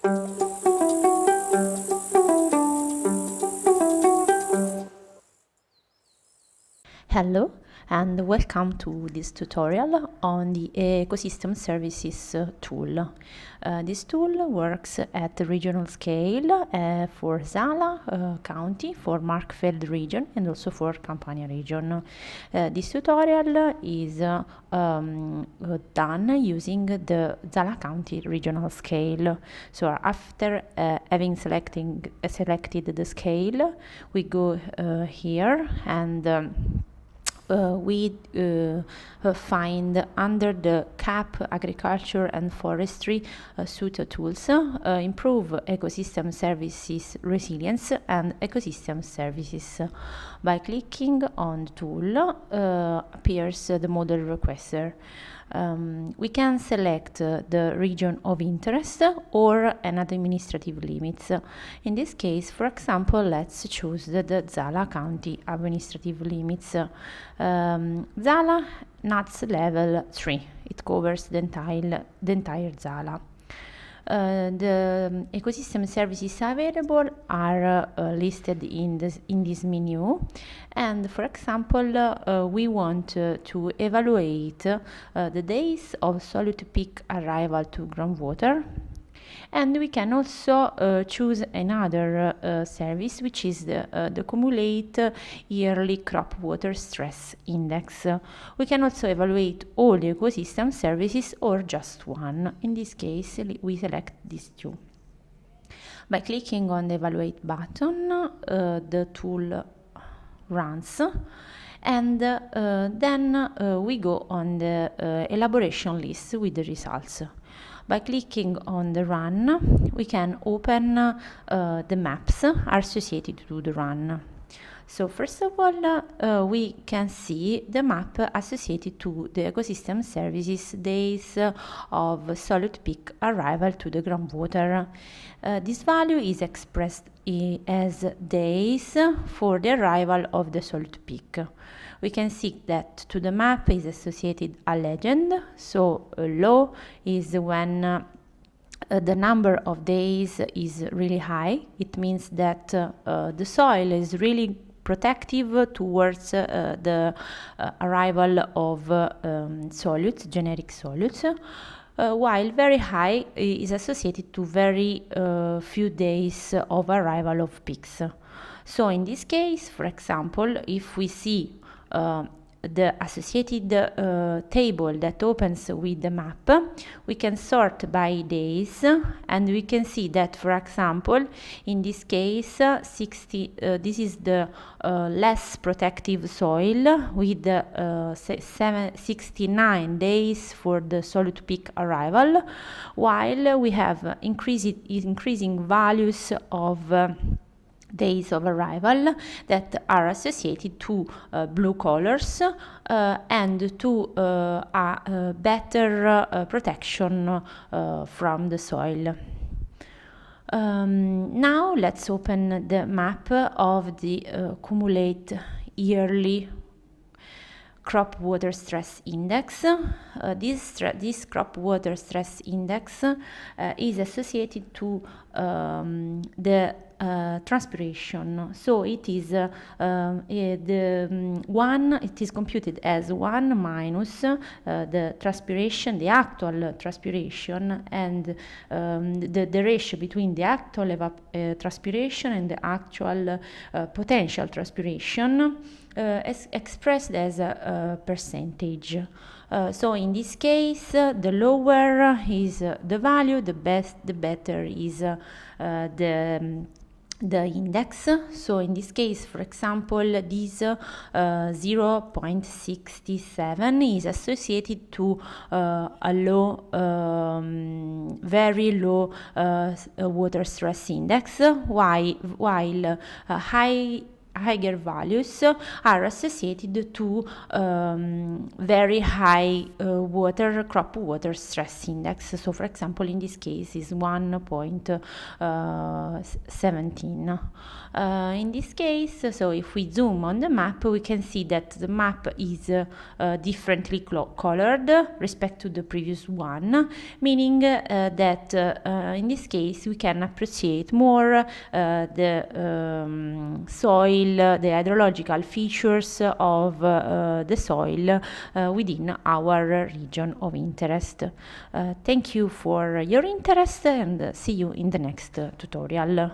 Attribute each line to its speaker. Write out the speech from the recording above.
Speaker 1: Hello and welcome to this tutorial on the Ecosystem Services tool. This tool works at the regional scale for Zala County, for Markfeld region and also for Campania region. This tutorial is done using the Zala County regional scale. So after having selected the scale, we go here and we find under the CAP Agriculture and Forestry suite tools improve ecosystem services resilience and ecosystem services. By clicking on the tool appears the model requester. We can select the region of interest or an administrative limits. In this case, for example, let's choose the Zala County administrative limits. Zala NUTS level 3. It covers the entire Zala. The ecosystem services available are listed in this menu, and for example we want to evaluate the days of solute peak arrival to groundwater, and we can also choose another service, which is the Cumulate Yearly Crop Water Stress Index. We can also evaluate all the ecosystem services or just one. In this case, we select these two. By clicking on the Evaluate button, the tool runs, and then we go on the elaboration list with the results. By clicking on the run, we can open the maps associated to the run. So first of all, we can see the map associated to the ecosystem services days of solute peak arrival to the groundwater. This value is expressed as days for the arrival of the solute peak. We can see that to the map is associated a legend, so low is when the number of days is really high. It means that the soil is really protective towards the arrival of solutes, generic solutes, while very high is associated to very few days of arrival of peaks. So in this case, for example, if we see the associated table that opens with the map, we can sort by days, and we can see that, for example, in this case, this is the less protective soil with 69 days for the solute peak arrival, while we have increasing values of days of arrival that are associated to blue colors and to a better protection from the soil. Now let's open the map of the Cumulate Yearly Crop Water Stress Index. This crop water stress index is associated to the transpiration. So it is it is computed as 1 minus the transpiration, the actual transpiration, and the ratio between the actual transpiration and the actual potential transpiration is expressed as a percentage. So in this case, the lower is the value, the better is the index. So in this case, for example, this 0.67 is associated to a low, very low water stress index, while high higher values are associated to very high crop water stress index. So for example, in this case is 1.17. In this case, so if we zoom on the map, we can see that the map is differently colored respect to the previous one, meaning that in this case we can appreciate more the soil, the hydrological features of the soil within our region of interest. Thank you for your interest and see you in the next tutorial.